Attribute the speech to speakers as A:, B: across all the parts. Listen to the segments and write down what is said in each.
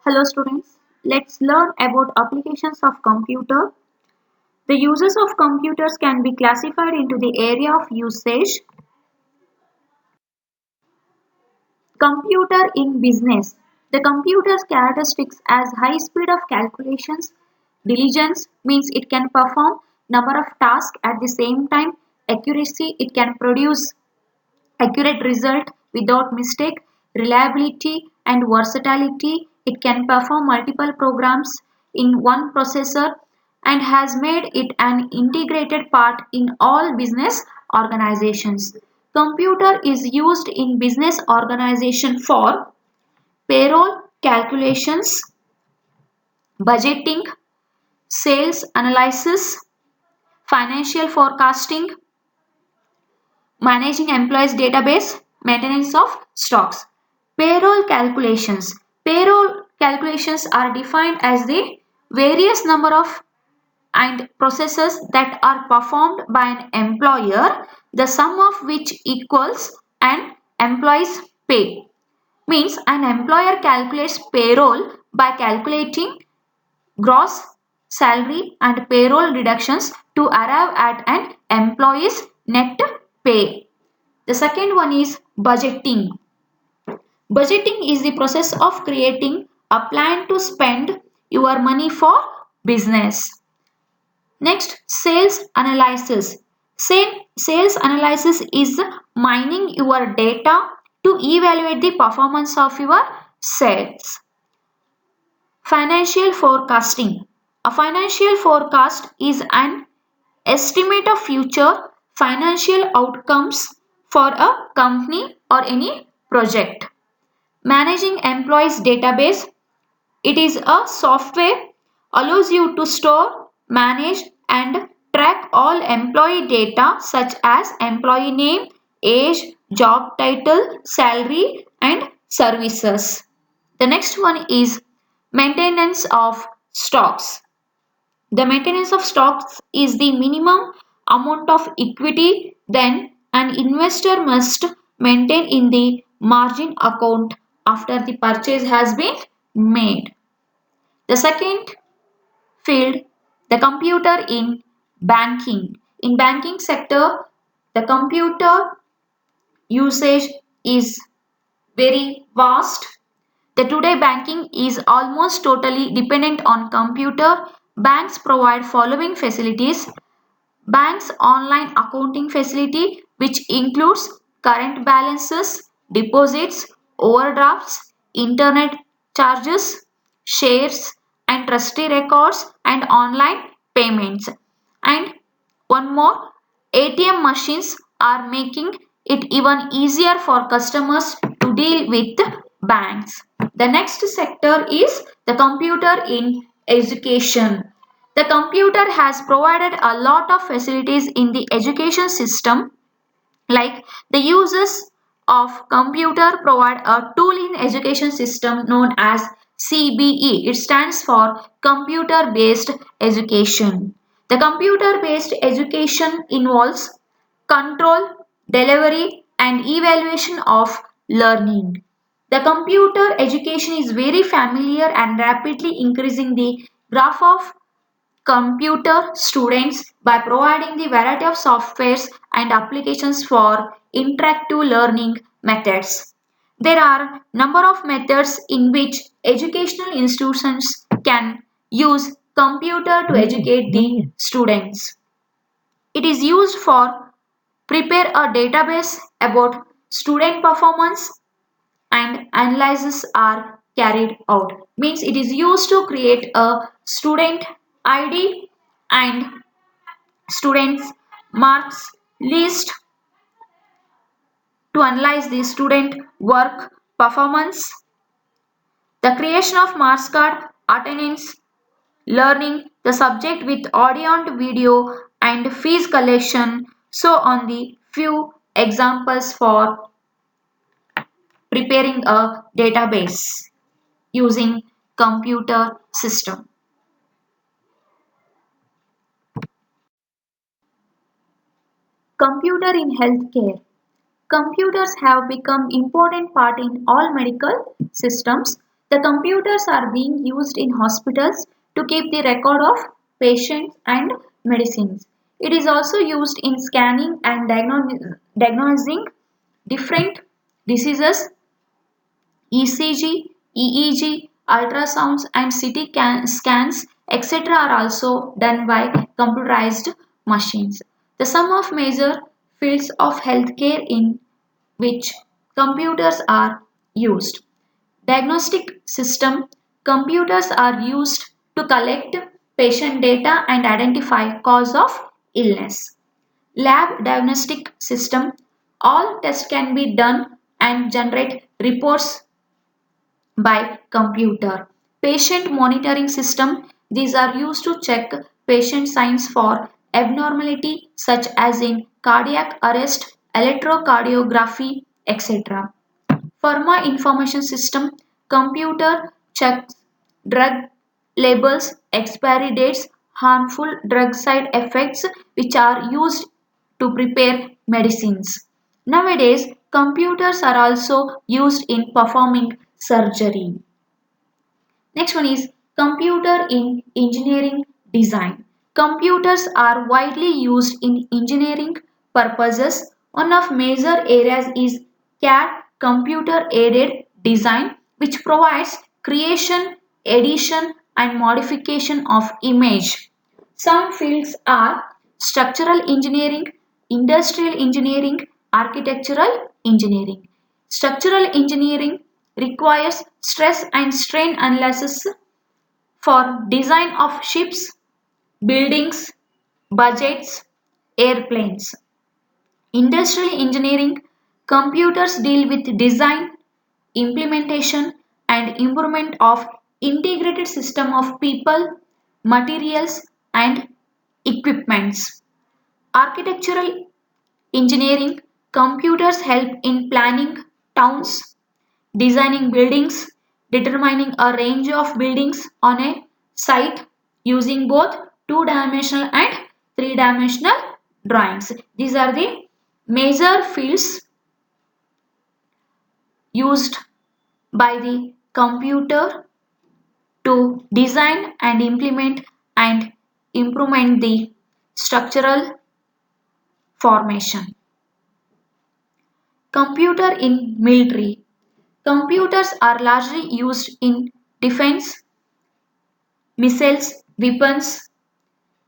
A: Hello students, let's learn about applications of computer. The uses of computers can be classified into the area of usage. Computer in business. The computer's characteristics as high speed of calculations. Diligence means it can perform number of tasks at the same time. Accuracy, it can produce accurate result without mistake. Reliability and versatility, it can perform multiple programs in one processor and has made it an integrated part in all business organizations. Computer is used in business organization for payroll calculations, budgeting, sales analysis, financial forecasting, managing employees database, maintenance of stocks. Payroll calculations. Payroll calculations are defined as the various number of and processes that are performed by an employer, the sum of which equals an employee's pay. Means an employer calculates payroll by calculating gross salary and payroll deductions to arrive at an employee's net pay. The second one is budgeting. Budgeting is the process of creating a plan to spend your money for business. Next, sales analysis. Sales analysis is mining your data to evaluate the performance of your sales. Financial forecasting. A financial forecast is an estimate of future financial outcomes for a company or any project. Managing employees database. It is a software allows you to store, manage and track all employee data such as employee name, age, job title, salary and services. The next one is maintenance of stocks. The maintenance of stocks is the minimum amount of equity then an investor must maintain in the margin account after the purchase has been made. The second field, the computer in banking. In banking sector, the computer usage is very vast. The today banking is almost totally dependent on computer. Banks provide following facilities. Bank's online accounting facility, which includes current balances, deposits, overdrafts, internet charges, shares and trustee records and online payments. And one more, ATM machines are making it even easier for customers to deal with banks. The next sector is the computer in education. The computer has provided a lot of facilities in the education system, like the uses of computer provide a tool in education system known as CBE. It stands for computer based education. The computer based education involves control, delivery and evaluation of learning. The computer education is very familiar and rapidly increasing the graph of computer students by providing the variety of softwares and applications for interactive learning methods. There are number of methods in which educational institutions can use computer to educate the students. It is used for prepare a database about student performance and analysis are carried out. Means it is used to create a student ID and students marks list to analyze the student work performance. The creation of marks card, attendance, learning, the subject with audio and video and fees collection. So on the few examples for preparing a database using computer system. Computer in healthcare. Computers have become important part in all medical systems. The computers are being used in hospitals to keep the record of patients and medicines. It is also used in scanning and diagnosing different diseases. ECG, EEG, ultrasounds and CT scans, etc. are also done by computerized machines. The sum of major fields of healthcare in which computers are used. Diagnostic system. Computers are used to collect patient data and identify cause of illness. Lab diagnostic system. All tests can be done and generate reports by computer. Patient monitoring system. These are used to check patient signs for abnormality such as in cardiac arrest, electrocardiography, etc. Pharma information system. Computer checks drug labels, expiry dates, harmful drug side effects which are used to prepare medicines. Nowadays, computers are also used in performing surgery. Next one is computer in engineering design. Computers are widely used in engineering purposes. One of major areas is CAD, computer aided design, which provides creation, edition and modification of image. Some fields are structural engineering, industrial engineering, architectural engineering. Structural engineering requires stress and strain analysis for design of ships, buildings, budgets, airplanes. Industrial engineering, computers deal with design, implementation and improvement of integrated system of people, materials and equipments. Architectural engineering, computers help in planning towns, designing buildings, determining a range of buildings on a site using both two-dimensional and three-dimensional drawings. These are the major fields used by the computer to design and implement and implement the structural formation. Computer in military. Computers are largely used in defense, missiles, weapons,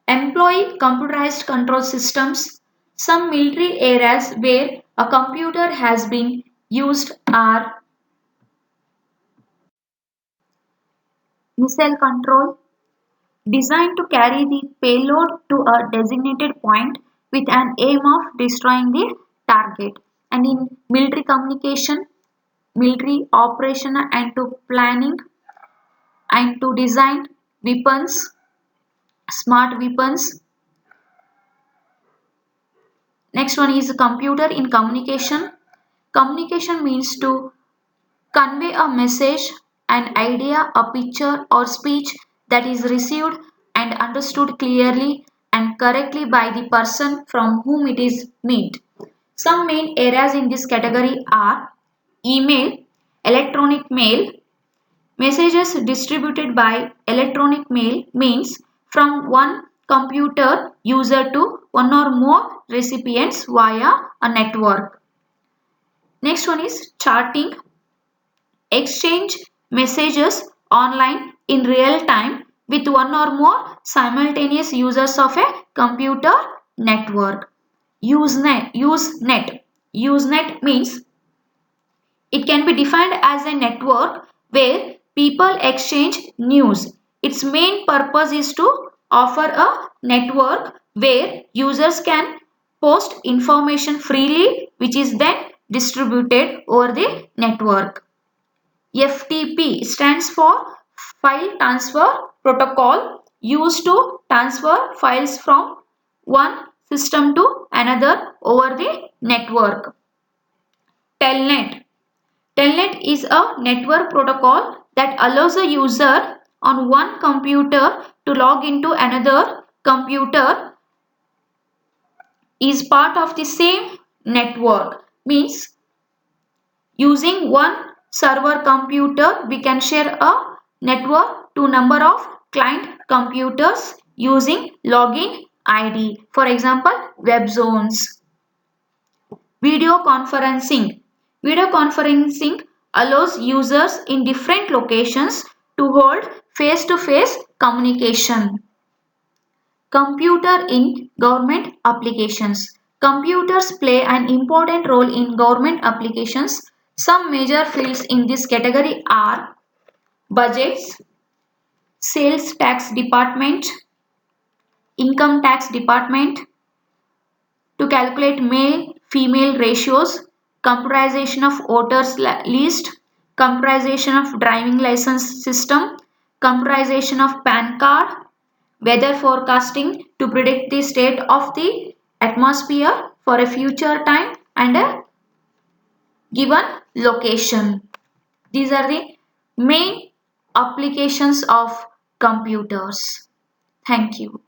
A: employ computerized control systems. Some military areas where a computer has been used are missile control, designed to carry the payload to a designated point with an aim of destroying the target. And in military communication, military operation and to planning and to design weapons, smart weapons. Next one is computer in communication. Communication means to convey a message, an idea, a picture or speech that is received and understood clearly and correctly by the person from whom it is meant. Some main areas in this category are email, electronic mail. Messages distributed by electronic mail means from one computer user to one or more recipients via a network. Next one is chatting. Exchange messages online in real time with one or more simultaneous users of a computer network. Usenet means it can be defined as a network where people exchange news. Its main purpose is to offer a network where users can post information freely which is then distributed over the network. FTP stands for File Transfer Protocol, used to transfer files from one system to another over the network. Telnet. Telnet is a network protocol that allows a user on one computer to log into another computer is part of the same network. Means using one server computer, we can share a network to number of client computers using login ID. For example, web zones. Video conferencing. Video conferencing allows users in different locations to hold face-to-face communication. Computer in government applications. Computers play an important role in government applications. Some major fields in this category are budgets, sales tax department, income tax department, to calculate male-female ratios, computerization of voters list, computerization of driving license system, computerization of PAN card, weather forecasting to predict the state of the atmosphere for a future time and a given location. These are the main applications of computers. Thank you.